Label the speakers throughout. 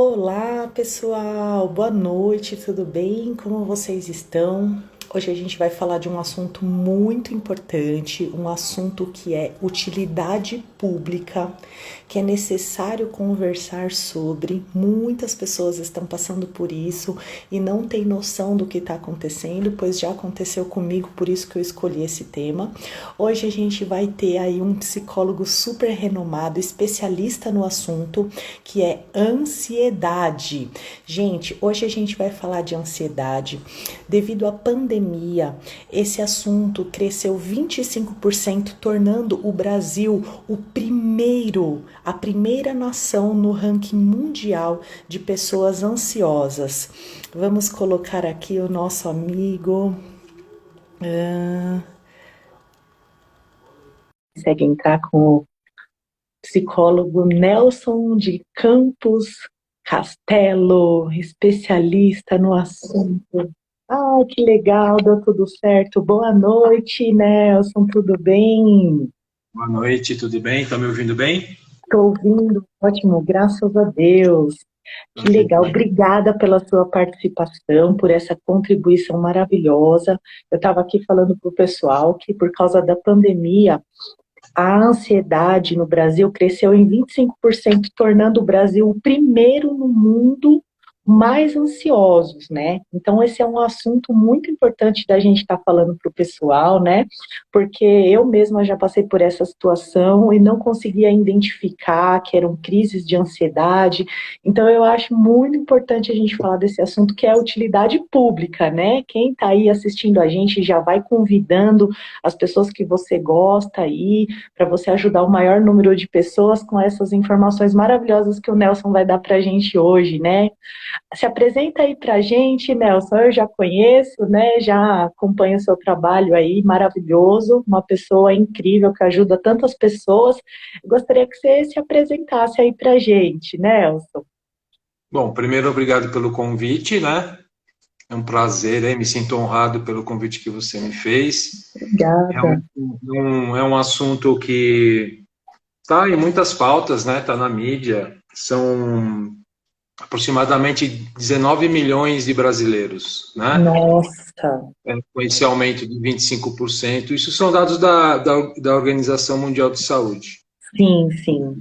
Speaker 1: Olá, pessoal. Boa noite, tudo bem? Como vocês estão? Hoje a gente vai falar de um assunto muito importante, um assunto que é utilidade pública, que é necessário conversar sobre. Muitas pessoas estão passando por isso e não têm noção do que está acontecendo, pois já aconteceu comigo, por isso que eu escolhi esse tema. Hoje a gente vai ter aí um psicólogo super renomado, especialista no assunto, que é ansiedade. Gente, hoje a gente vai falar de ansiedade. Devido à pandemia, esse assunto cresceu 25%, tornando o Brasil a primeira nação no ranking mundial de pessoas ansiosas. Vamos colocar aqui o nosso amigo. Consegue entrar com o psicólogo Nelson de Campos Castelo, especialista no assunto. Ai, que legal, deu tudo certo. Boa noite, Nelson, tudo bem?
Speaker 2: Boa noite, tudo bem? Tá me ouvindo bem?
Speaker 1: Estou ouvindo, ótimo, graças a Deus. Que legal,
Speaker 2: Maravilha.
Speaker 1: obrigada pela sua participação, por essa contribuição maravilhosa. Eu estava aqui falando para o pessoal que, por causa da pandemia, a ansiedade no Brasil cresceu em 25%, tornando o Brasil o primeiro no mundo mais ansiosos, né? Então, esse é um assunto muito importante da gente estar falando para o pessoal, né? Porque eu mesma já passei por essa situação e não conseguia identificar que eram crises de ansiedade. Então, eu acho muito importante a gente falar desse assunto que é a utilidade pública, né? Quem está aí assistindo a gente já vai convidando as pessoas que você gosta aí, para você ajudar o maior número de pessoas com essas informações maravilhosas que o Nelson vai dar para a gente hoje, né? Se apresenta aí para a gente, Nelson. Eu já conheço, né? Já acompanho o seu trabalho aí, maravilhoso, uma pessoa incrível que ajuda tantas pessoas. Eu gostaria que você se apresentasse aí para a gente, Nelson.
Speaker 2: Bom, primeiro, obrigado pelo convite, né? É um prazer, me sinto honrado pelo convite que você me fez.
Speaker 1: Obrigada.
Speaker 2: Realmente é um assunto que está em muitas pautas, né? Está na mídia. São aproximadamente 19 milhões de brasileiros, né?
Speaker 1: Nossa,
Speaker 2: Com esse aumento de 25%. Isso são dados da Organização Mundial de Saúde.
Speaker 1: sim, sim.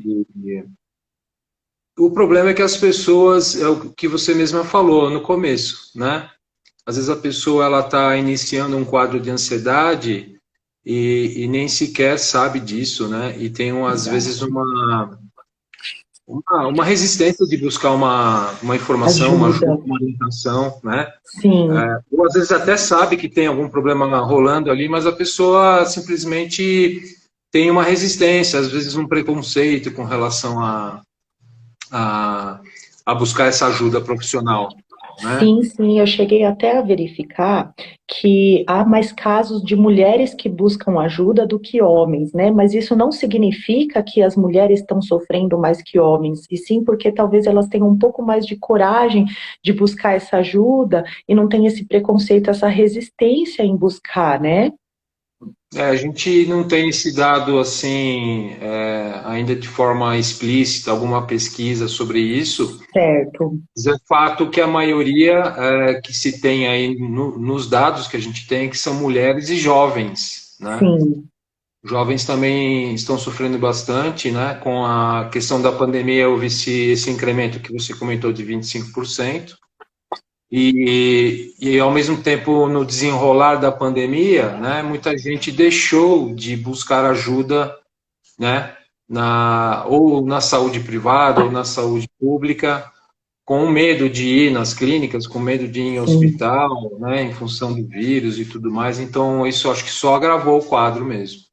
Speaker 2: O problema é que as pessoas, é o que você mesma falou no começo, né? Às vezes a pessoa ela está iniciando um quadro de ansiedade e nem sequer sabe disso, né? E tem, às vezes,
Speaker 1: Exato.
Speaker 2: uma resistência de buscar uma informação, uma
Speaker 1: Ajuda.
Speaker 2: ajuda, uma orientação, né?
Speaker 1: Sim.
Speaker 2: Ou às vezes até sabe que tem algum problema rolando ali, mas a pessoa simplesmente tem uma resistência, às vezes um preconceito com relação a, a buscar essa ajuda profissional, né?
Speaker 1: Sim, sim, eu cheguei até a verificar que há mais casos de mulheres que buscam ajuda do que homens, né? Mas isso não significa que as mulheres estão sofrendo mais que homens, e sim porque talvez elas tenham um pouco mais de coragem de buscar essa ajuda e não tem esse preconceito, essa resistência em buscar, né?
Speaker 2: A gente não tem esse dado assim ainda de forma explícita, alguma pesquisa sobre isso,
Speaker 1: Certo.
Speaker 2: mas é fato que a maioria que se tem aí nos dados que a gente tem que são mulheres e jovens, né?
Speaker 1: Sim,
Speaker 2: Jovens também estão sofrendo bastante, né? Com a questão da pandemia, houve esse incremento que você comentou de 25%. E ao mesmo tempo, no desenrolar da pandemia, né, muita gente deixou de buscar ajuda, né, ou na saúde privada ou na saúde pública, com medo de ir nas clínicas, com medo de ir em
Speaker 1: sim.
Speaker 2: hospital, né, em função do vírus e tudo mais. Então, isso acho que só agravou o quadro mesmo.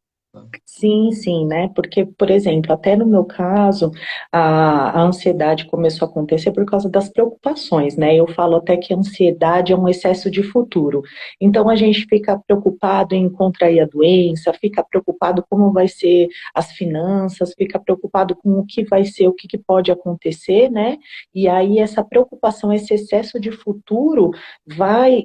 Speaker 1: Sim, sim, né? Porque, por exemplo, até no meu caso, a ansiedade começou a acontecer por causa das preocupações, né? Eu falo até que a ansiedade é um excesso de futuro. Então, a gente fica preocupado em contrair a doença, fica preocupado como vai ser as finanças, fica preocupado com o que vai ser, o que que pode acontecer, né? E aí, essa preocupação, esse excesso de futuro vai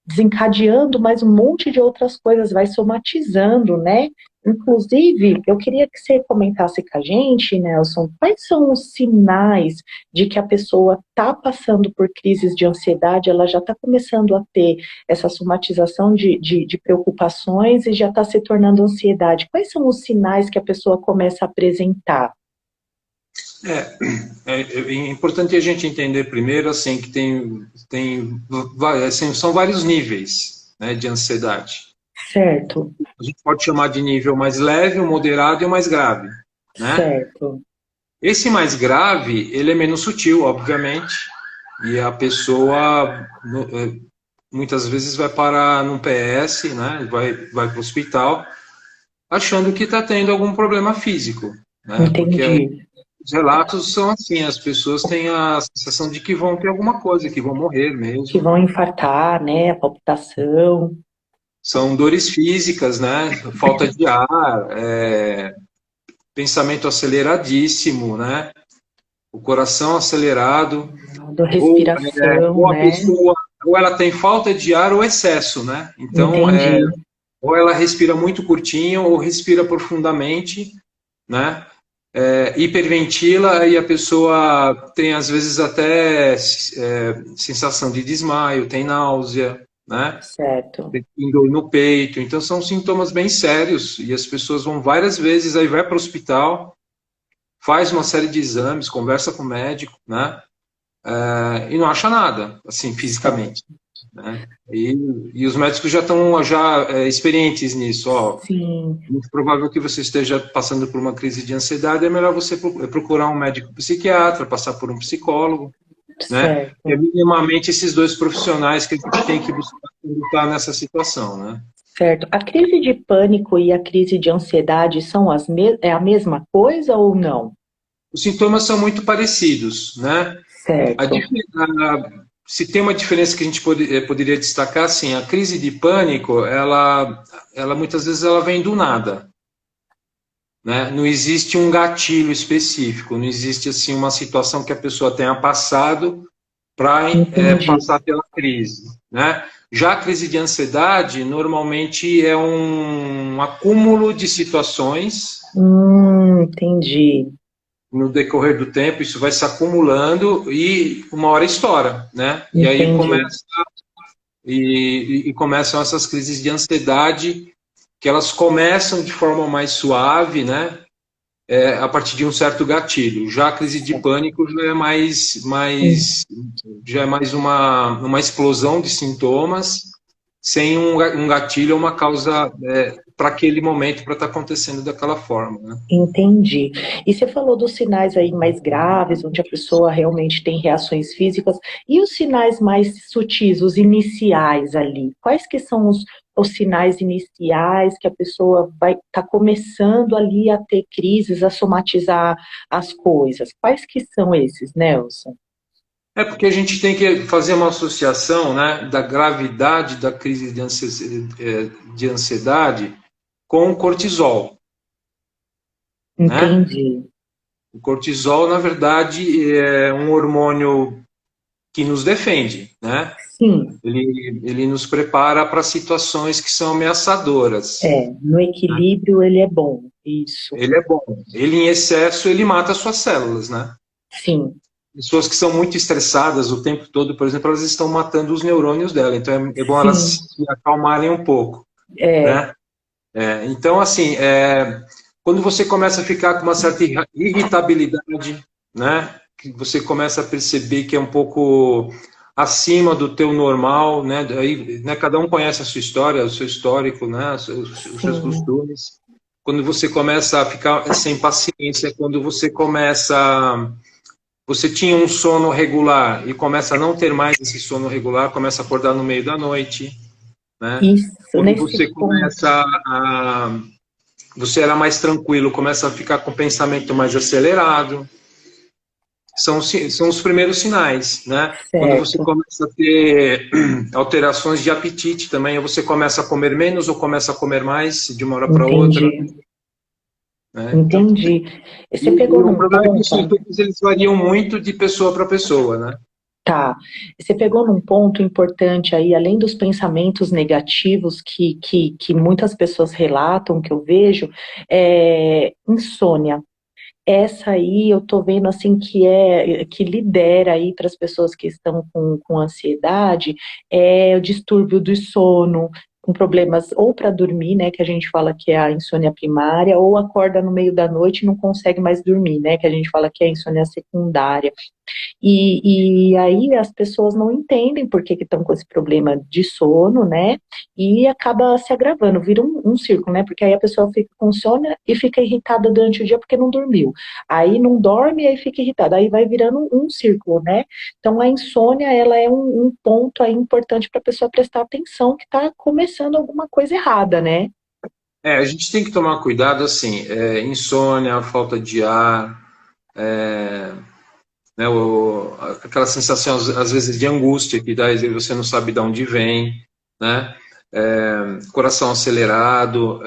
Speaker 1: desencadeando mais um monte de outras coisas, vai somatizando, né? Inclusive, eu queria que você comentasse com a gente, Nelson, quais são os sinais de que a pessoa está passando por crises de ansiedade, ela já está começando a ter essa somatização de preocupações e já está se tornando ansiedade. Quais são os sinais que a pessoa começa a apresentar?
Speaker 2: É importante a gente entender primeiro assim que assim, são vários níveis, né, de ansiedade.
Speaker 1: Certo,
Speaker 2: A gente pode chamar de nível mais leve, o moderado e o mais grave, né?
Speaker 1: certo.
Speaker 2: Esse mais grave, ele é menos sutil, obviamente, e a pessoa muitas vezes vai parar num PS, né? Vai para o hospital, achando que está tendo algum problema físico, né? Porque
Speaker 1: Entendi.
Speaker 2: os relatos são assim, as pessoas têm a sensação de que vão ter alguma coisa, que vão morrer
Speaker 1: Que
Speaker 2: mesmo.
Speaker 1: vão infartar, né? A palpitação.
Speaker 2: São dores físicas, né? Falta de ar, pensamento aceleradíssimo, né? O coração acelerado,
Speaker 1: Da
Speaker 2: ou,
Speaker 1: respiração,
Speaker 2: ou a
Speaker 1: né?
Speaker 2: pessoa, ou ela tem falta de ar ou excesso, né? Então,
Speaker 1: Entendi.
Speaker 2: ou ela respira muito curtinho ou respira profundamente, né? Hiperventila e a pessoa tem às vezes até sensação de desmaio, tem náusea, né?
Speaker 1: Certo.
Speaker 2: Tem dor no peito. Então são sintomas bem sérios e as pessoas vão várias vezes, aí vai para o hospital, faz uma série de exames, conversa com o médico, né? E não acha nada, assim,
Speaker 1: Certo.
Speaker 2: fisicamente. Né? E os médicos já estão experientes nisso. Ó,
Speaker 1: Sim,
Speaker 2: muito provável que você esteja passando por uma crise de ansiedade, é melhor você procurar um médico psiquiatra, passar por um psicólogo, né? É
Speaker 1: certo.
Speaker 2: minimamente esses dois profissionais que a gente tem que buscar quando está nessa situação, né?
Speaker 1: Certo. A crise de pânico e a crise de ansiedade são é a mesma coisa ou não?
Speaker 2: Os sintomas são muito parecidos, né? A,
Speaker 1: Certo.
Speaker 2: se tem uma diferença que a gente poderia destacar, assim, a crise de pânico, ela muitas vezes ela vem do nada, né? Não existe um gatilho específico, não existe assim uma situação que a pessoa tenha passado para
Speaker 1: Entendi.
Speaker 2: passar pela crise, né? Já a crise de ansiedade normalmente é um acúmulo de situações
Speaker 1: Entendi.
Speaker 2: no decorrer do tempo, isso vai se acumulando e uma hora estoura, né? E aí
Speaker 1: Entendi.
Speaker 2: começam essas crises de ansiedade que elas começam de forma mais suave, né? A partir de um certo gatilho. Já a crise de pânico já é mais uma explosão de sintomas sem um gatilho ou uma causa para aquele momento para estar acontecendo daquela forma, né?
Speaker 1: Entendi. E você falou dos sinais aí mais graves, onde a pessoa realmente tem reações físicas, e os sinais mais sutis, os iniciais ali? Quais que são os sinais iniciais que a pessoa vai estar começando ali a ter crises, a somatizar as coisas? Quais que são esses, Nelson?
Speaker 2: É porque a gente tem que fazer uma associação, né, da gravidade da crise de ansiedade com o cortisol, né?
Speaker 1: Entendi.
Speaker 2: O cortisol, na verdade, é um hormônio que nos defende, né?
Speaker 1: Sim,
Speaker 2: Ele nos prepara para situações que são ameaçadoras.
Speaker 1: no equilíbrio ele é bom. Isso.
Speaker 2: Ele é bom. Ele, em excesso, ele mata as suas células, né?
Speaker 1: Sim,
Speaker 2: Pessoas que são muito estressadas o tempo todo, por exemplo, elas estão matando os neurônios dela. Então, é bom elas
Speaker 1: sim.
Speaker 2: se acalmarem um pouco,
Speaker 1: É,
Speaker 2: né? Então, assim, quando você começa a ficar com uma certa irritabilidade, né? Que você começa a perceber que é um pouco acima do teu normal, né? Aí, né? Cada um conhece a sua história, o seu histórico, né? Os seus
Speaker 1: sim.
Speaker 2: costumes. Quando você começa a ficar sem paciência, quando você tinha um sono regular e começa a não ter mais esse sono regular, começa a acordar no meio da noite, né?
Speaker 1: Isso,
Speaker 2: Quando
Speaker 1: nesse
Speaker 2: você
Speaker 1: ponto.
Speaker 2: começa a você era mais tranquilo, começa a ficar com o pensamento mais acelerado. São os primeiros sinais, né? Quando você
Speaker 1: Certo,
Speaker 2: começa a ter alterações de apetite também, ou você começa a comer menos ou começa a comer mais de uma hora para outra,
Speaker 1: entendi,
Speaker 2: né? Então,
Speaker 1: entendi. E você
Speaker 2: e
Speaker 1: pegou
Speaker 2: o
Speaker 1: num
Speaker 2: problema é que os
Speaker 1: ponto,
Speaker 2: sintomas eles variam muito de pessoa para pessoa, né?
Speaker 1: Tá. Você pegou num ponto importante aí, além dos pensamentos negativos que muitas pessoas relatam, que eu vejo, insônia. Essa aí eu tô vendo assim que lidera aí para as pessoas que estão com ansiedade, o distúrbio do sono, com problemas ou para dormir, né, que a gente fala que é a insônia primária, ou acorda no meio da noite e não consegue mais dormir, né, que a gente fala que é a insônia secundária. E aí as pessoas não entendem por que estão com esse problema de sono, né? E acaba se agravando, vira um círculo, né? Porque aí a pessoa fica com sono e fica irritada durante o dia porque não dormiu. Aí não dorme e aí fica irritada. Aí vai virando um círculo, né? Então a insônia, ela é um ponto aí importante para a pessoa prestar atenção que está começando alguma coisa errada, né?
Speaker 2: A gente tem que tomar cuidado, assim, insônia, falta de ar, é, né, aquela sensação, às vezes, de angústia que dá, e você não sabe de onde vem, né? Coração acelerado,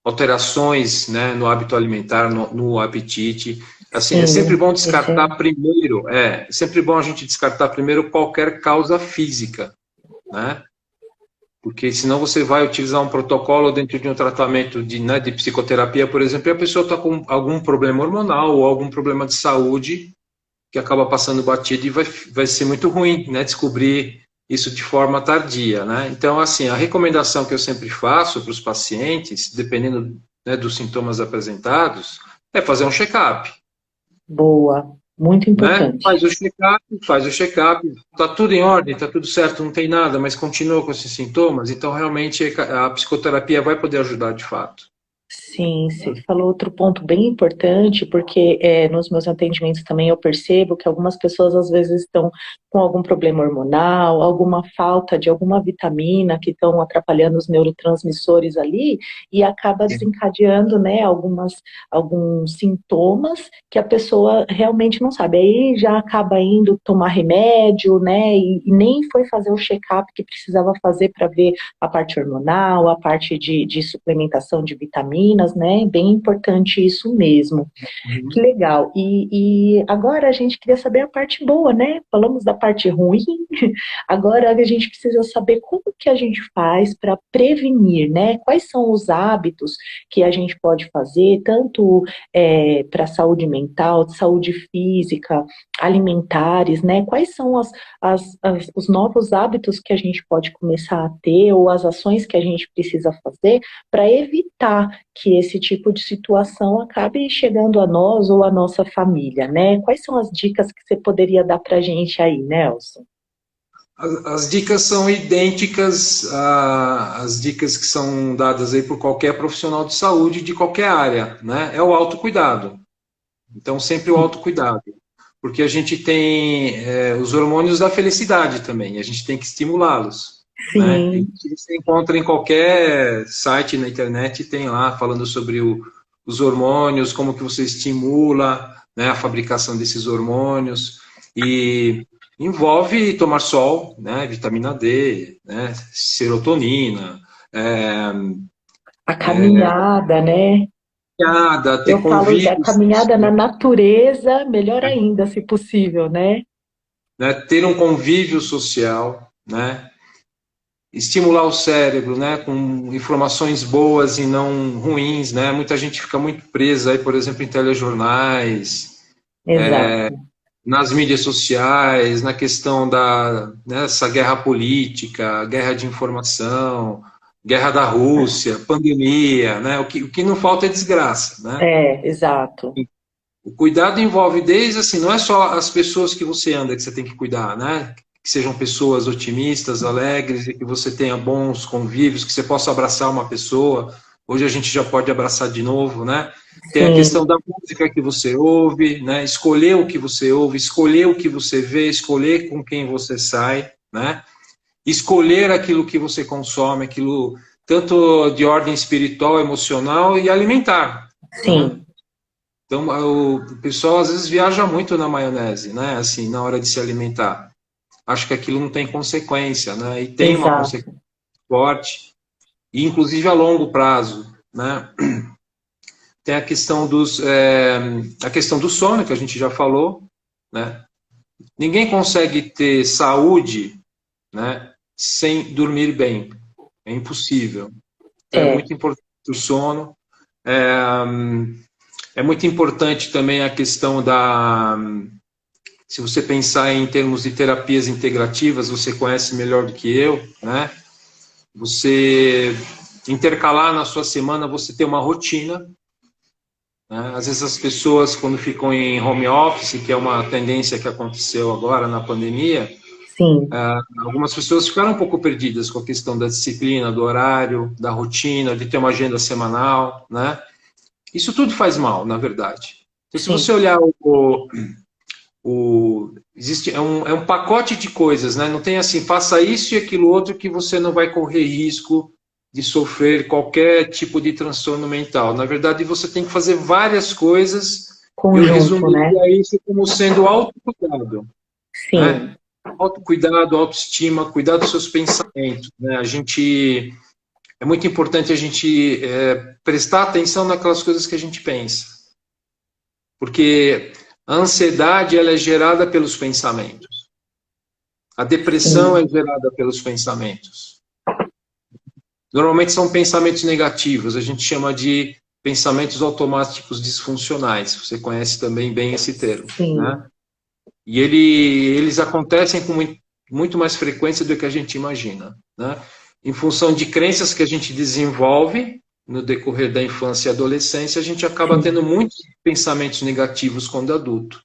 Speaker 2: alterações, né, no hábito alimentar, no apetite. Assim, é sempre
Speaker 1: Sim,
Speaker 2: bom
Speaker 1: esse
Speaker 2: descartar primeiro, sempre bom a gente descartar primeiro qualquer causa física, né? Porque senão você vai utilizar um protocolo dentro de um tratamento de psicoterapia, por exemplo, e a pessoa está com algum problema hormonal ou algum problema de saúde que acaba passando batido e vai ser muito ruim, né? Descobrir isso de forma tardia, né? Então, assim, a recomendação que eu sempre faço para os pacientes, dependendo, né, dos sintomas apresentados, é fazer um check-up,
Speaker 1: boa, muito
Speaker 2: né?
Speaker 1: importante.
Speaker 2: Faz o check-up, tá tudo em ordem, tá tudo certo, não tem nada, mas continua com esses sintomas, então realmente a psicoterapia vai poder ajudar de fato.
Speaker 1: Sim, você falou outro ponto bem importante, porque nos meus atendimentos também eu percebo que algumas pessoas às vezes estão com algum problema hormonal, alguma falta de alguma vitamina que estão atrapalhando os neurotransmissores ali e acaba desencadeando, né, alguns sintomas que a pessoa realmente não sabe. Aí já acaba indo tomar remédio, né, e nem foi fazer o check-up que precisava fazer para ver a parte hormonal, a parte de suplementação de vitaminas, né? Bem importante isso mesmo. Que
Speaker 2: Uhum.
Speaker 1: legal. E agora a gente queria saber a parte boa, né? Falamos da parte ruim, agora a gente precisa saber como que a gente faz para prevenir, né? Quais são os hábitos que a gente pode fazer, tanto para saúde mental, saúde física, alimentares, né? Quais são os novos hábitos que a gente pode começar a ter ou as ações que a gente precisa fazer para evitar que esse tipo de situação acabe chegando a nós ou a nossa família, né? Quais são as dicas que você poderia dar para a gente aí, Nelson?
Speaker 2: As dicas são idênticas às dicas que são dadas aí por qualquer profissional de saúde de qualquer área, né? É o autocuidado. Então, sempre o autocuidado. Porque a gente tem os hormônios da felicidade também, e a gente tem que estimulá-los, né? E
Speaker 1: Sim,
Speaker 2: você encontra em qualquer site na internet, tem lá falando sobre os hormônios, como que você estimula, né, a fabricação desses hormônios, e envolve tomar sol, né, vitamina D, né, serotonina, é,
Speaker 1: a caminhada, né?
Speaker 2: ter
Speaker 1: Eu falo da
Speaker 2: convívio
Speaker 1: caminhada na
Speaker 2: social,
Speaker 1: natureza, melhor ainda, se possível, né?
Speaker 2: né, ter um convívio social, né, estimular o cérebro, né, com informações boas e não ruins, né? Muita gente fica muito presa aí, por exemplo, em telejornais,
Speaker 1: Exato.
Speaker 2: nas mídias sociais, na questão nessa guerra política, guerra de informação, guerra da Rússia, pandemia, né? O que não falta é desgraça, né?
Speaker 1: Exato.
Speaker 2: O cuidado envolve desde assim, não é só as pessoas que você anda que você tem que cuidar, né? Que sejam pessoas otimistas, alegres e que você tenha bons convívios, que você possa abraçar uma pessoa. Hoje a gente já pode abraçar de novo, né? Tem a questão
Speaker 1: Sim,
Speaker 2: da música que você ouve, né? Escolher o que você ouve, escolher o que você vê, escolher com quem você sai, né? Escolher aquilo que você consome, aquilo tanto de ordem espiritual, emocional e alimentar, né?
Speaker 1: sim,
Speaker 2: Então, o pessoal às vezes viaja muito na maionese, né? Assim, na hora de se alimentar. Acho que aquilo não tem consequência, né? E tem uma consequência
Speaker 1: exato.
Speaker 2: forte, e inclusive a longo prazo, né? Tem a questão a questão do sono, que a gente já falou, né? Ninguém consegue ter saúde, né, sem dormir bem. É impossível. Então é
Speaker 1: É,
Speaker 2: muito importante o sono. É, é muito importante também a questão da. Se você pensar em termos de terapias integrativas, você conhece melhor do que eu, né? Você intercalar na sua semana, você ter uma rotina, né? Às vezes as pessoas, quando ficam em home office, que é uma tendência que aconteceu agora na pandemia,
Speaker 1: sim,
Speaker 2: algumas pessoas ficaram um pouco perdidas com a questão da disciplina, do horário, da rotina, de ter uma agenda semanal, né? Isso tudo faz mal, na verdade. Então, se você
Speaker 1: sim,
Speaker 2: olhar existe, é um pacote de coisas, né? Não tem assim, faça isso e aquilo outro que você não vai correr risco de sofrer qualquer tipo de transtorno mental. Na verdade, você tem que fazer várias coisas. Eu
Speaker 1: conjunto, né?
Speaker 2: resumiria isso como sendo autocuidado, né?
Speaker 1: Sim,
Speaker 2: Autocuidado, autoestima, cuidar dos seus pensamentos, né? A gente é muito importante a gente prestar atenção naquelas coisas que a gente pensa, porque a ansiedade ela é gerada pelos pensamentos, a depressão é
Speaker 1: sim,
Speaker 2: gerada pelos pensamentos. Normalmente são pensamentos negativos, a gente chama de pensamentos automáticos disfuncionais. Você conhece também bem esse termo,
Speaker 1: sim,
Speaker 2: né? E eles acontecem com muito mais frequência do que a gente imagina, né? Em função de crenças que a gente desenvolve no decorrer da infância e adolescência, a gente acaba tendo
Speaker 1: sim,
Speaker 2: muitos pensamentos negativos quando adulto.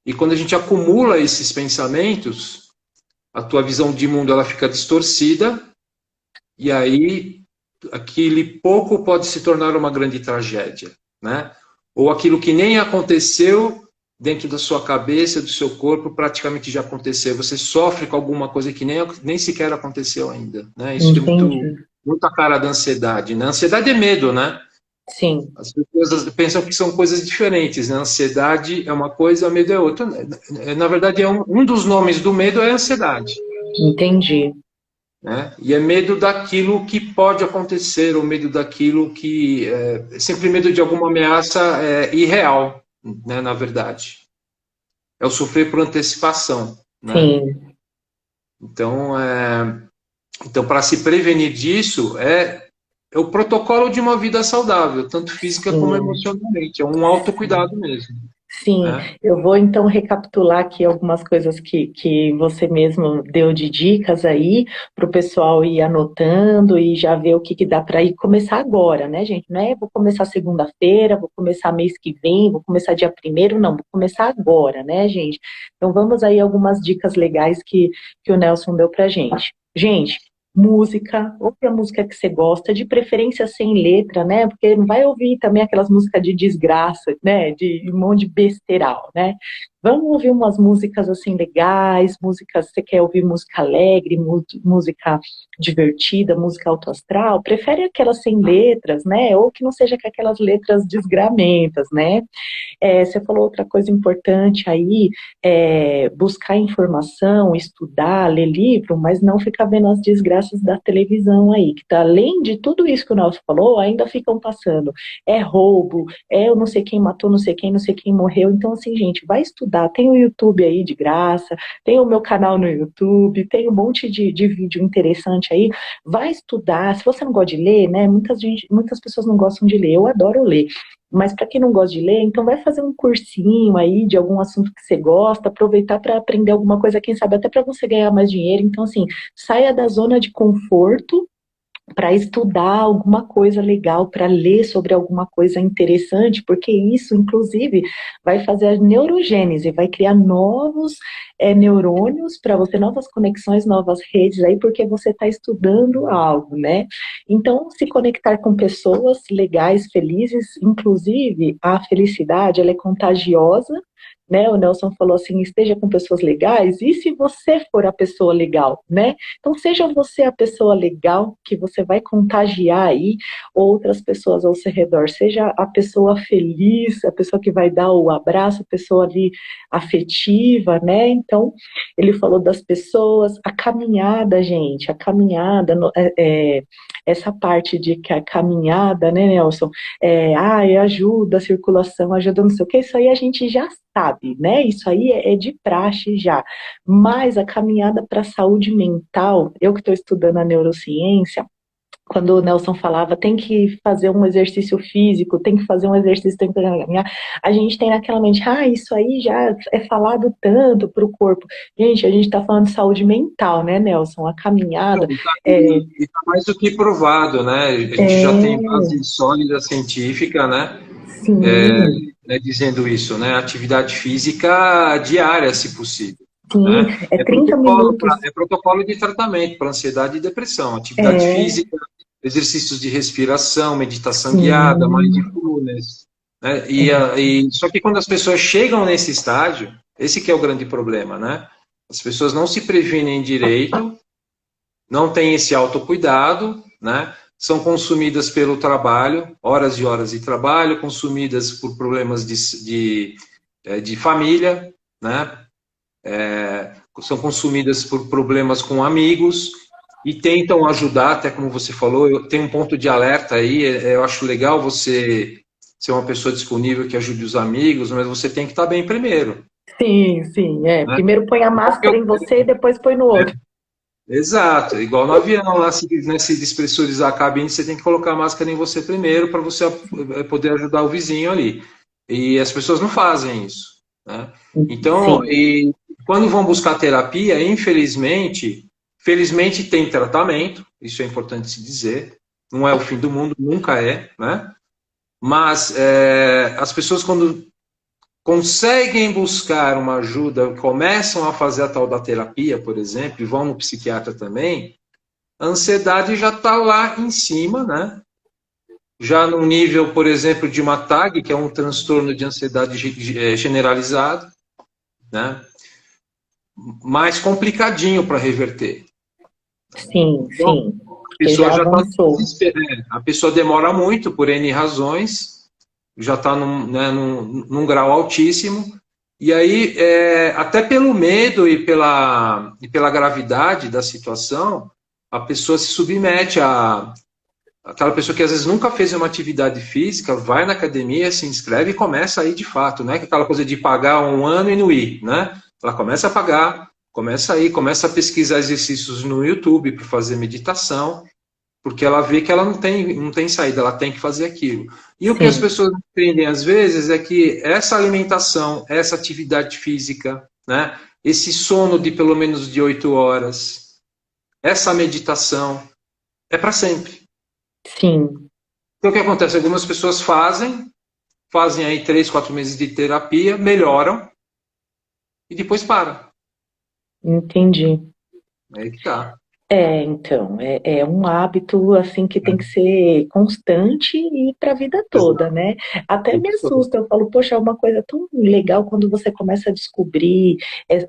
Speaker 2: E quando a gente acumula esses pensamentos, a tua visão de mundo ela fica distorcida e aí aquele pouco pode se tornar uma grande tragédia, né? Ou aquilo que nem aconteceu dentro da sua cabeça, do seu corpo, praticamente já aconteceu. Você sofre com alguma coisa que nem sequer aconteceu ainda, né? Isso é
Speaker 1: entendi.
Speaker 2: muito a cara da ansiedade, né? Ansiedade é medo, né?
Speaker 1: Sim,
Speaker 2: As pessoas pensam que são coisas diferentes, né? Ansiedade é uma coisa, medo é outra. Na verdade, um dos nomes do medo é ansiedade,
Speaker 1: entendi.
Speaker 2: né? E é medo daquilo que pode acontecer, ou medo daquilo que é sempre medo de alguma ameaça irreal, né? Na verdade, é o sofrer por antecipação, né?
Speaker 1: Sim,
Speaker 2: Então, então para se prevenir disso é o protocolo de uma vida saudável, tanto física como
Speaker 1: sim.
Speaker 2: emocionalmente, é um autocuidado mesmo,
Speaker 1: Sim,
Speaker 2: né?
Speaker 1: eu vou então recapitular aqui algumas coisas que você mesmo deu de dicas aí para o pessoal ir anotando e já ver o que, que dá para ir começar agora, né, gente? Não é vou começar segunda-feira, vou começar mês que vem, vou começar dia primeiro, não, vou começar agora, né, gente? Então vamos aí algumas dicas legais que o Nelson deu pra gente. Gente, música, ouve a música que você gosta, de preferência sem letra, né? Porque não vai ouvir também aquelas músicas de desgraça, né? De um monte de besteiral, né? Vamos ouvir umas músicas assim legais, músicas, você quer ouvir música alegre, música divertida, música autoastral, prefere aquelas sem letras, né? Ou que não seja com aquelas letras desgramentas, né? Você falou outra coisa importante aí, buscar informação, estudar, ler livro, mas não ficar vendo as desgraças da televisão aí, que tá, além de tudo isso que o Nelson falou, ainda ficam passando. É roubo, é eu não sei quem matou, não sei quem morreu. Então, assim, gente, vai estudar. Tem o YouTube aí de graça, tem o meu canal no YouTube, tem um monte de vídeo interessante aí. Vai estudar. Se você não gosta de ler, né? Muitas pessoas não gostam de ler. Eu adoro ler. Mas para quem não gosta de ler, então vai fazer um cursinho aí de algum assunto que você gosta, aproveitar para aprender alguma coisa, quem sabe até para você ganhar mais dinheiro. Então, assim, saia da zona de conforto para estudar alguma coisa legal, para ler sobre alguma coisa interessante, porque isso, inclusive, vai fazer a neurogênese, vai criar novos neurônios para você, novas conexões, novas redes aí, porque você está estudando algo, né? Então, se conectar com pessoas legais, felizes, inclusive a felicidade, ela é contagiosa, né? O Nelson falou assim, esteja com pessoas legais, e se você for a pessoa legal, né? Então, seja você a pessoa legal que você vai contagiar aí outras pessoas ao seu redor. Seja a pessoa feliz, a pessoa que vai dar o abraço, a pessoa ali afetiva, né? Então, ele falou das pessoas, a caminhada, gente, a caminhada, essa parte de que a caminhada, né, Nelson, ajuda a circulação, ajuda não sei o que, isso aí a gente já sabe, né? Isso aí é de praxe já. Mas a caminhada para a saúde mental, eu que estou estudando a neurociência, quando o Nelson falava, tem que fazer um exercício físico, tem que fazer um exercício, tem que caminhar, a gente tem naquela mente, isso aí já é falado tanto para o corpo. Gente, a gente está falando de saúde mental, né, Nelson? A caminhada é,
Speaker 2: E tá mais do que provado, né? A gente já tem base sólida científica, né?
Speaker 1: sim,
Speaker 2: Dizendo isso, né? Atividade física diária, se possível.
Speaker 1: sim,
Speaker 2: Né?
Speaker 1: é 30 minutos.
Speaker 2: É protocolo de tratamento para ansiedade e depressão. Atividade física, exercícios de respiração, meditação guiada,
Speaker 1: Sim,
Speaker 2: mindfulness. Né?
Speaker 1: sim,
Speaker 2: Só que quando as pessoas chegam nesse estágio, esse que é o grande problema, né? As pessoas não se previnem direito, não têm esse autocuidado, né? São consumidas pelo trabalho, horas e horas de trabalho, consumidas por problemas de família, né? São consumidas por problemas com amigos e tentam ajudar, até como você falou, eu tenho um ponto de alerta aí, eu acho legal você ser uma pessoa disponível que ajude os amigos, mas você tem que estar bem primeiro.
Speaker 1: sim, sim, é.
Speaker 2: Né?
Speaker 1: Primeiro põe a máscara em você e depois põe no outro.
Speaker 2: Exato, igual no avião, lá, se despressurizar a cabine, você tem que colocar a máscara em você primeiro para você poder ajudar o vizinho ali. E as pessoas não fazem isso. Né? Então,
Speaker 1: Sim,
Speaker 2: e quando vão buscar terapia, felizmente tem tratamento, isso é importante se dizer, não é o fim do mundo, nunca é, né? Mas as pessoas quando conseguem buscar uma ajuda, começam a fazer a tal da terapia, por exemplo, e vão no psiquiatra também, a ansiedade já está lá em cima, né? Já no nível, por exemplo, de uma TAG, que é um transtorno de ansiedade generalizado, né? Mais complicadinho para reverter.
Speaker 1: sim,
Speaker 2: Então,
Speaker 1: sim.
Speaker 2: a
Speaker 1: Porque
Speaker 2: pessoa
Speaker 1: já
Speaker 2: já está
Speaker 1: avançou.
Speaker 2: desesperada. A pessoa demora muito por N razões, já está num grau altíssimo, e aí, até pelo medo e pela gravidade da situação, a pessoa se submete a. Aquela pessoa que às vezes nunca fez uma atividade física, vai na academia, se inscreve e começa a ir de fato, não é aquela coisa de pagar um ano e não ir, né? Ela começa a pagar, começa a ir, começa a pesquisar exercícios no YouTube para fazer meditação, porque ela vê que ela não tem saída, ela tem que fazer aquilo. E o que as
Speaker 1: Sim,
Speaker 2: pessoas não entendem às vezes é que essa alimentação, essa atividade física, né, esse sono de pelo menos de 8 horas, essa meditação, é para sempre.
Speaker 1: sim,
Speaker 2: Então o que acontece? Algumas pessoas fazem aí 3, 4 meses de terapia, melhoram e depois param.
Speaker 1: entendi.
Speaker 2: É aí que tá.
Speaker 1: Então, é um hábito assim que tem que ser constante e para a vida toda,
Speaker 2: Exato.
Speaker 1: né? Até me assusta, eu falo, poxa, é uma coisa tão legal quando você começa a descobrir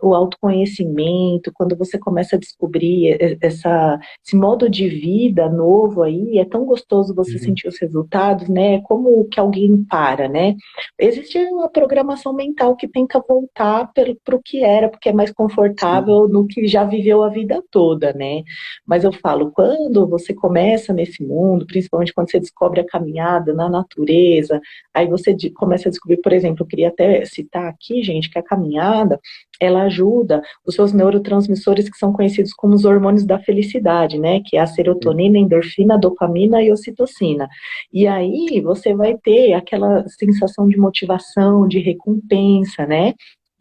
Speaker 1: o autoconhecimento, quando você começa a descobrir esse modo de vida novo aí, é tão gostoso você
Speaker 2: Uhum.
Speaker 1: sentir os resultados, né? Como que alguém para, né? Existe uma programação mental que tenta voltar para o que era, porque é mais
Speaker 2: Sim.
Speaker 1: confortável no que já viveu a vida toda, né? Mas eu falo, quando você começa nesse mundo, principalmente quando você descobre a caminhada na natureza, aí você começa a descobrir, por exemplo, eu queria até citar aqui, gente, que a caminhada, ela ajuda os seus neurotransmissores que são conhecidos como os hormônios da felicidade, né? Que é a serotonina, a endorfina, a dopamina e a ocitocina. E aí você vai ter aquela sensação de motivação, de recompensa, né?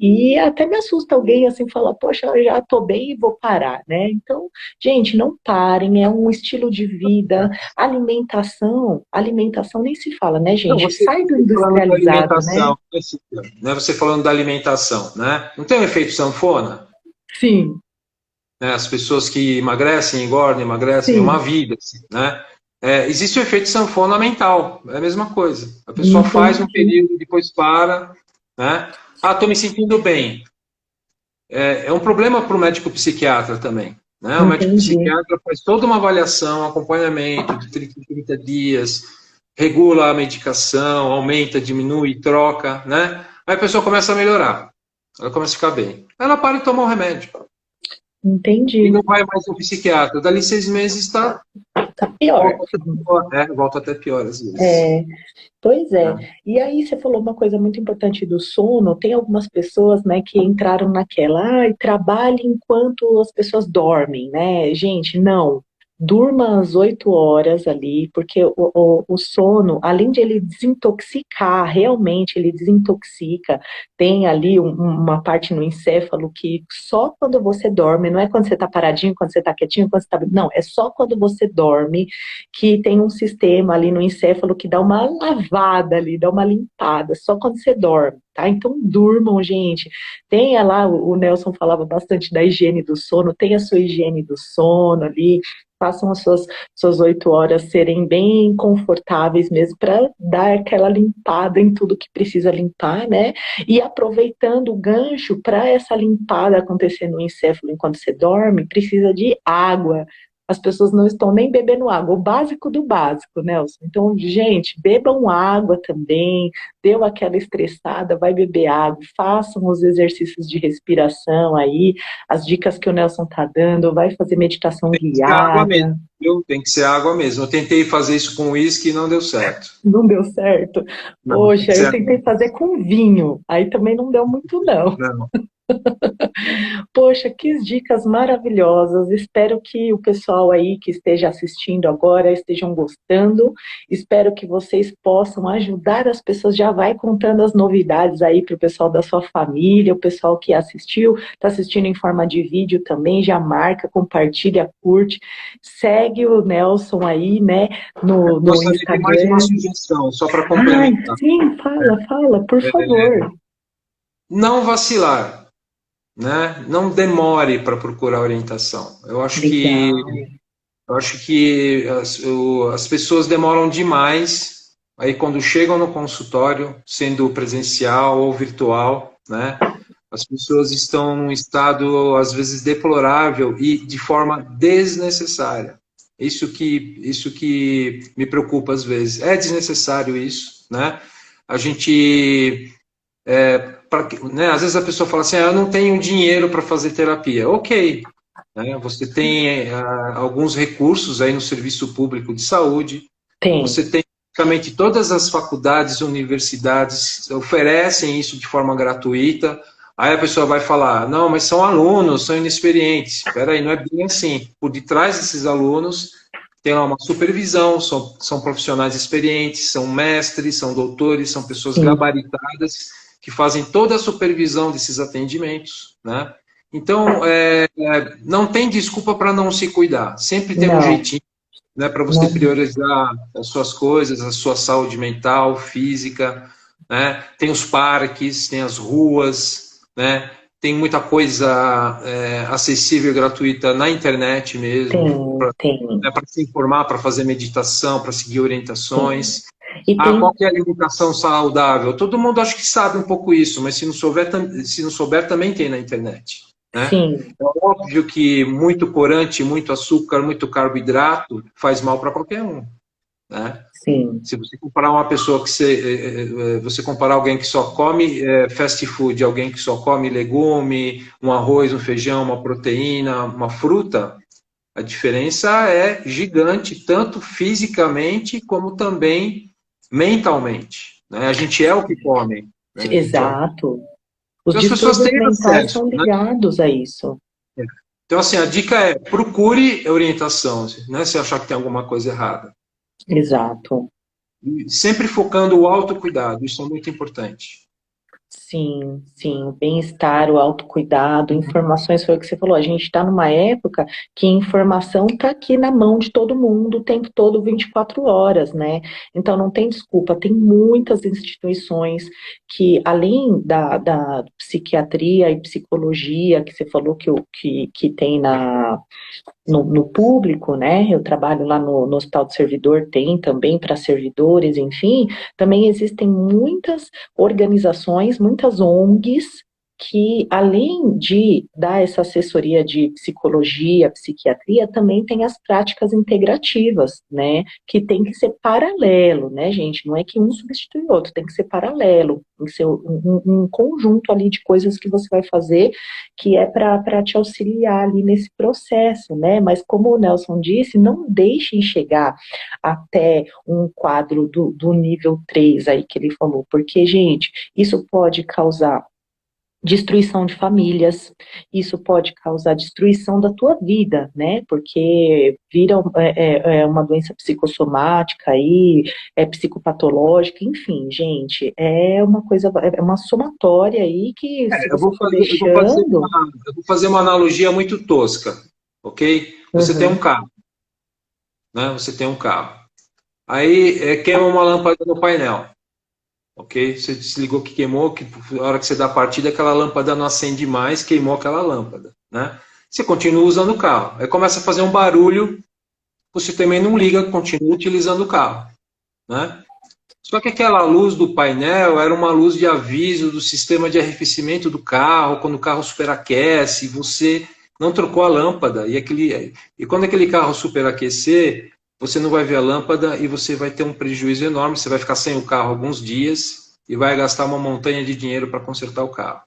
Speaker 1: E até me assusta alguém assim falar, poxa, eu já tô bem e vou parar, né? Então, gente, não parem, é um estilo de vida, alimentação nem se fala, né,
Speaker 2: Não,
Speaker 1: gente?
Speaker 2: você
Speaker 1: Sai do
Speaker 2: falando da
Speaker 1: industrializado, né?
Speaker 2: alimentação, né? Você falando da alimentação, né? Não tem um efeito sanfona?
Speaker 1: Sim,
Speaker 2: Né? As pessoas que emagrecem, é uma
Speaker 1: sim,
Speaker 2: vida, assim, né? Existe o efeito sanfona mental, é a mesma coisa. A pessoa faz um
Speaker 1: entendi,
Speaker 2: período, depois para, né? Ah, estou me sentindo bem. É um problema para o médico psiquiatra também. Né? O médico
Speaker 1: entendi.
Speaker 2: psiquiatra faz toda uma avaliação, acompanhamento de 30 em 30 dias, regula a medicação, aumenta, diminui, troca, né? Aí a pessoa começa a melhorar, ela começa a ficar bem. Ela para de tomar o remédio. E
Speaker 1: entendi.
Speaker 2: não vai mais ao psiquiatra. Dali 6 meses está
Speaker 1: Tá pior.
Speaker 2: volta até pior, né? Volta até pior às vezes.
Speaker 1: É, pois é.
Speaker 2: Né?
Speaker 1: E aí você falou uma coisa muito importante do sono. Tem algumas pessoas, né, que entraram naquela, ai, trabalhe enquanto as pessoas dormem, né? Gente, não. Durma às 8 horas ali, porque o sono, além de ele desintoxicar, realmente ele desintoxica, tem ali uma parte no encéfalo que só quando você dorme, não é quando você está paradinho, quando você está quietinho, quando você está. Não, é só quando você dorme que tem um sistema ali no encéfalo que dá uma lavada ali, dá uma limpada, só quando você dorme, tá? Então durmam, gente. Tenha lá, o Nelson falava bastante da higiene do sono, tenha a sua higiene do sono ali, façam as suas 8 horas serem bem confortáveis mesmo para dar aquela limpada em tudo que precisa limpar, né? E aproveitando o gancho para essa limpada acontecer no encéfalo enquanto você dorme, precisa de água. As pessoas não estão nem bebendo água, o básico do básico, Nelson. Então, gente, bebam água também, deu aquela estressada, vai beber água, façam os exercícios de respiração aí, as dicas que o Nelson tá dando, vai fazer meditação
Speaker 2: Tem que ser água mesmo,
Speaker 1: guiada.
Speaker 2: viu? Tem que ser água mesmo. Eu tentei fazer isso com uísque e não deu certo.
Speaker 1: Não deu certo?
Speaker 2: Não, tem
Speaker 1: Poxa,
Speaker 2: que ser
Speaker 1: eu
Speaker 2: água.
Speaker 1: tentei fazer com vinho, aí também não deu muito, não.
Speaker 2: Não.
Speaker 1: Poxa, que dicas maravilhosas. Espero que o pessoal aí que esteja assistindo agora estejam gostando. Espero que vocês possam ajudar as pessoas. Já vai contando as novidades aí para o pessoal da sua família, o pessoal que assistiu, está assistindo em forma de vídeo também. Já marca, compartilha, curte. Segue o Nelson aí, né, no
Speaker 2: Gostaria de ter mais uma
Speaker 1: Instagram.
Speaker 2: sugestão, só para
Speaker 1: Ai,
Speaker 2: complementar.
Speaker 1: sim, fala, por favor.
Speaker 2: Não vacilar, né? Não demore para procurar orientação.
Speaker 1: Legal.
Speaker 2: Eu acho que as pessoas demoram demais. Aí, quando chegam no consultório, sendo presencial ou virtual, né? As pessoas estão num estado, às vezes, deplorável e de forma desnecessária. Isso que me preocupa às vezes. É desnecessário isso, né? A gente, né, às vezes a pessoa fala assim, eu não tenho dinheiro para fazer terapia. Ok, né? Você tem alguns recursos aí no serviço público de saúde,
Speaker 1: Tem.
Speaker 2: você tem praticamente todas as faculdades, universidades oferecem isso de forma gratuita. Aí a pessoa vai falar, não, mas são alunos, são inexperientes. Espera aí, não é bem assim. Por detrás desses alunos tem lá uma supervisão, são profissionais experientes, são mestres, são doutores, são pessoas
Speaker 1: Sim.
Speaker 2: gabaritadas que fazem toda a supervisão desses atendimentos, né? Então, não tem desculpa para não se cuidar. Sempre tem um
Speaker 1: Não,
Speaker 2: jeitinho, né, para você
Speaker 1: não.
Speaker 2: priorizar as suas coisas, a sua saúde mental, física, né? Tem os parques, tem as ruas, né? Tem muita coisa acessível e gratuita na internet mesmo,
Speaker 1: Tem,
Speaker 2: para se informar, para fazer meditação, para seguir
Speaker 1: tem.
Speaker 2: orientações.
Speaker 1: E
Speaker 2: Qual
Speaker 1: tem,
Speaker 2: que é a alimentação saudável? Todo mundo acho que sabe um pouco isso, mas se não souber também tem na internet, né?
Speaker 1: sim,
Speaker 2: É óbvio que muito corante, muito açúcar, muito carboidrato faz mal para qualquer um, né?
Speaker 1: sim,
Speaker 2: Se você comparar uma pessoa você comparar alguém que só come fast food, alguém que só come legume, um arroz, um feijão, uma proteína, uma fruta, a diferença é gigante, tanto fisicamente como também mentalmente, né? A gente é o que come, né? A gente é o...
Speaker 1: exato. Os
Speaker 2: Então as pessoas
Speaker 1: distúrbios
Speaker 2: têm
Speaker 1: mentais
Speaker 2: acesso,
Speaker 1: são
Speaker 2: né?
Speaker 1: ligados a isso.
Speaker 2: Então, assim, a dica é procure orientação, né? Se achar que tem alguma coisa errada.
Speaker 1: Exato.
Speaker 2: E sempre focando o autocuidado, isso é muito importante.
Speaker 1: Sim, sim, o bem-estar, o autocuidado, informações, foi o que você falou. A gente está numa época que informação está aqui na mão de todo mundo o tempo todo, 24 horas, né? Então não tem desculpa, tem muitas instituições que, além da psiquiatria e psicologia, que você falou que tem no público, né? Eu trabalho lá no Hospital do Servidor, tem também para servidores, enfim, também existem muitas organizações, muitas ONGs que além de dar essa assessoria de psicologia, psiquiatria, também tem as práticas integrativas, né? Que tem que ser paralelo, né, gente? Não é que um substitui o outro, tem que ser paralelo, tem que ser um conjunto ali de coisas que você vai fazer que é para te auxiliar ali nesse processo, né? Mas como o Nelson disse, não deixem chegar até um quadro do nível 3 aí que ele falou, porque, gente, isso pode causar destruição de famílias, isso pode causar destruição da tua vida, né? Porque vira uma doença psicossomática aí, é psicopatológica, enfim, gente, é uma coisa, é uma somatória aí que se
Speaker 2: Eu
Speaker 1: você
Speaker 2: vou
Speaker 1: for
Speaker 2: fazer,
Speaker 1: deixando.
Speaker 2: eu vou fazer uma analogia muito tosca, ok? Você tem um
Speaker 1: Uhum,
Speaker 2: carro, né? Você tem um carro. Aí queima uma lâmpada no painel, ok? Você desligou que queimou, que na hora que você dá a partida, aquela lâmpada não acende mais, queimou aquela lâmpada, né? Você continua usando o carro. Aí começa a fazer um barulho, você também não liga, continua utilizando o carro, né? Só que aquela luz do painel era uma luz de aviso do sistema de arrefecimento do carro, quando o carro superaquece, você não trocou a lâmpada. E quando aquele carro superaquecer, você não vai ver a lâmpada e você vai ter um prejuízo enorme. Você vai ficar sem o carro alguns dias e vai gastar uma montanha de dinheiro para consertar o carro.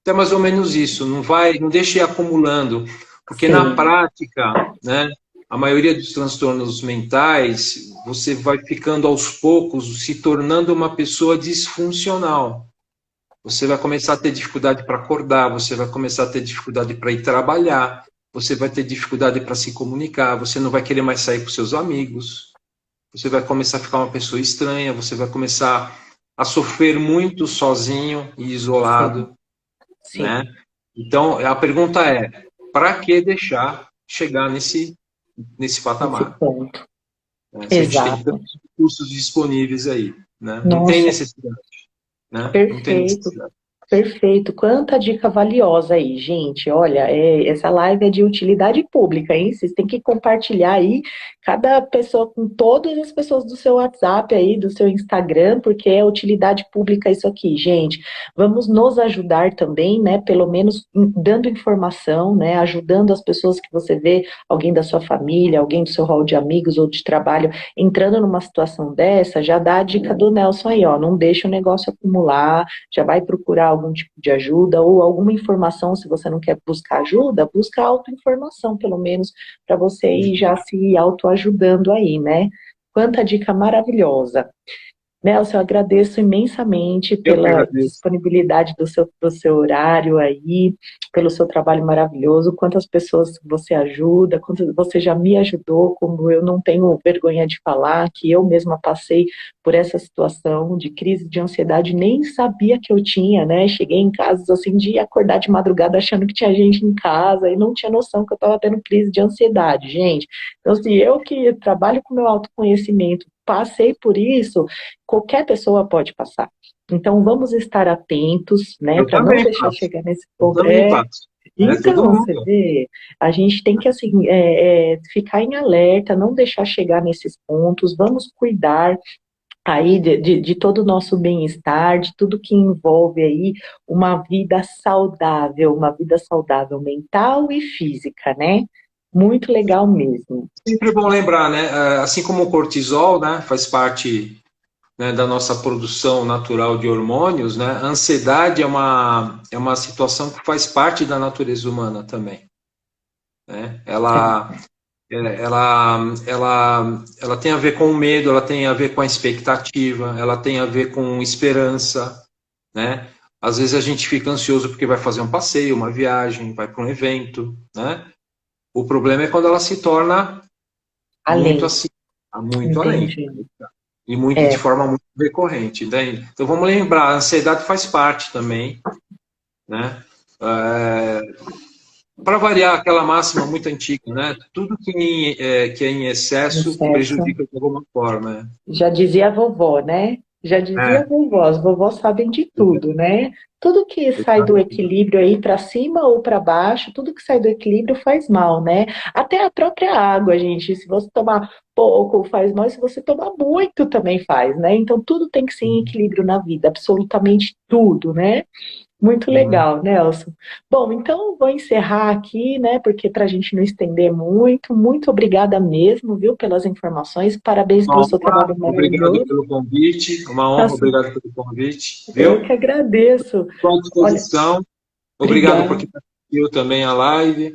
Speaker 2: Então é mais ou menos isso. Não deixe ir acumulando, porque na
Speaker 1: sim,
Speaker 2: prática, né, a maioria dos transtornos mentais, você vai ficando aos poucos se tornando uma pessoa disfuncional. Você vai começar a ter dificuldade para acordar, você vai começar a ter dificuldade para ir trabalhar, você vai ter dificuldade para se comunicar, você não vai querer mais sair com seus amigos, você vai começar a ficar uma pessoa estranha, você vai começar a sofrer muito sozinho e
Speaker 1: sim,
Speaker 2: isolado,
Speaker 1: sim,
Speaker 2: né? Então, a pergunta é, para que deixar chegar nesse
Speaker 1: esse
Speaker 2: patamar?
Speaker 1: ponto.
Speaker 2: Né? Se a gente tem
Speaker 1: Exato.
Speaker 2: tantos recursos disponíveis aí, né? Não tem
Speaker 1: Nossa,
Speaker 2: necessidade, né? Não tem
Speaker 1: perfeito.
Speaker 2: necessidade.
Speaker 1: Perfeito, quanta dica valiosa aí, gente. Olha, essa live é de utilidade pública, hein? Vocês têm que compartilhar aí, cada pessoa com todas as pessoas do seu WhatsApp aí, do seu Instagram, porque é utilidade pública isso aqui, gente. Vamos nos ajudar também, né? Pelo menos dando informação, né? Ajudando as pessoas que você vê, alguém da sua família, alguém do seu hall de amigos ou de trabalho, entrando numa situação dessa, já dá a dica do Nelson aí, ó. Não deixa o negócio acumular, já vai procurar algum tipo de ajuda ou alguma informação, se você não quer buscar ajuda, busca autoinformação, pelo menos, para você ir já se autoajudando aí, né? Quanta dica maravilhosa. Nelson, eu agradeço imensamente
Speaker 2: Eu que
Speaker 1: pela
Speaker 2: agradeço.
Speaker 1: disponibilidade do seu horário aí, pelo seu trabalho maravilhoso, quantas pessoas você ajuda, quantas você já me ajudou, como eu não tenho vergonha de falar, que eu mesma passei por essa situação de crise de ansiedade, nem sabia que eu tinha, né? Cheguei em casa assim de acordar de madrugada achando que tinha gente em casa e não tinha noção que eu estava tendo crise de ansiedade, gente. Então, se eu que trabalho com meu autoconhecimento, passei por isso, qualquer pessoa pode passar. Então, vamos estar atentos, né,
Speaker 2: Eu
Speaker 1: para não
Speaker 2: também
Speaker 1: deixar
Speaker 2: faço.
Speaker 1: chegar nesse
Speaker 2: Eu
Speaker 1: ponto.
Speaker 2: também faço. É todo
Speaker 1: Então, você
Speaker 2: mundo.
Speaker 1: vê, a gente tem que, assim, ficar em alerta, não deixar chegar nesses pontos, vamos cuidar aí de todo o nosso bem-estar, de tudo que envolve aí uma vida saudável mental e física, né? Muito legal mesmo.
Speaker 2: Sempre bom lembrar, né? Assim como o cortisol, né, faz parte, né, da nossa produção natural de hormônios, né? A ansiedade é uma situação que faz parte da natureza humana também, né? Ela tem a ver com o medo, ela tem a ver com a expectativa, ela tem a ver com esperança, né? Às vezes a gente fica ansioso porque vai fazer um passeio, uma viagem, vai para um evento, né? O problema é quando ela se torna muito
Speaker 1: Além,
Speaker 2: assim, muito além,
Speaker 1: entendi.
Speaker 2: e muito de
Speaker 1: É,
Speaker 2: forma muito recorrente, entende? Então vamos lembrar, a ansiedade faz parte também, né? Para variar aquela máxima muito antiga, né? Tudo que é em excesso
Speaker 1: excesso.
Speaker 2: prejudica de alguma forma.
Speaker 1: Já dizia a vovó, né? Já dizia a
Speaker 2: É,
Speaker 1: vovó, as vovós sabem de tudo, né? Tudo que sai do
Speaker 2: exatamente.
Speaker 1: equilíbrio aí para cima ou para baixo, tudo que sai do equilíbrio faz mal, né? Até a própria água, gente, se você tomar pouco faz mal, se você tomar muito também faz, né? Então tudo tem que ser em equilíbrio na vida, absolutamente tudo, né? Muito
Speaker 2: Né?
Speaker 1: legal, Nelson. Bom, então vou encerrar aqui, né? Porque para a gente não estender muito, muito obrigada mesmo, viu, pelas informações. Parabéns
Speaker 2: Uma
Speaker 1: pelo seu
Speaker 2: honra,
Speaker 1: trabalho
Speaker 2: obrigado
Speaker 1: maravilhoso.
Speaker 2: pelo convite. Uma honra,
Speaker 1: Nossa,
Speaker 2: obrigado pelo convite.
Speaker 1: eu
Speaker 2: Viu?
Speaker 1: que agradeço.
Speaker 2: Estou à
Speaker 1: Olha,
Speaker 2: disposição. Obrigado por
Speaker 1: obrigada.
Speaker 2: quem assistiu também a live.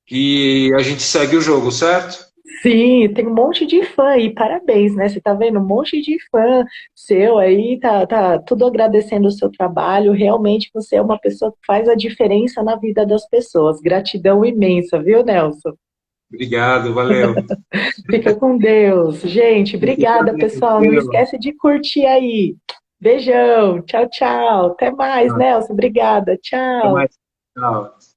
Speaker 2: E a gente segue o jogo, certo?
Speaker 1: Sim, tem um monte de fã aí, parabéns, né? Você tá vendo um monte de fã seu aí, tá tudo agradecendo o seu trabalho. Realmente você é uma pessoa que faz a diferença na vida das pessoas. Gratidão imensa, viu, Nelson?
Speaker 2: Obrigado, valeu.
Speaker 1: Fica com Deus. Gente,
Speaker 2: Você
Speaker 1: obrigada,
Speaker 2: também,
Speaker 1: pessoal. Não
Speaker 2: valeu.
Speaker 1: esquece de curtir aí. Beijão. Tchau, tchau. Até mais,
Speaker 2: Até
Speaker 1: Nelson. Obrigada. Tchau.
Speaker 2: mais. Tchau.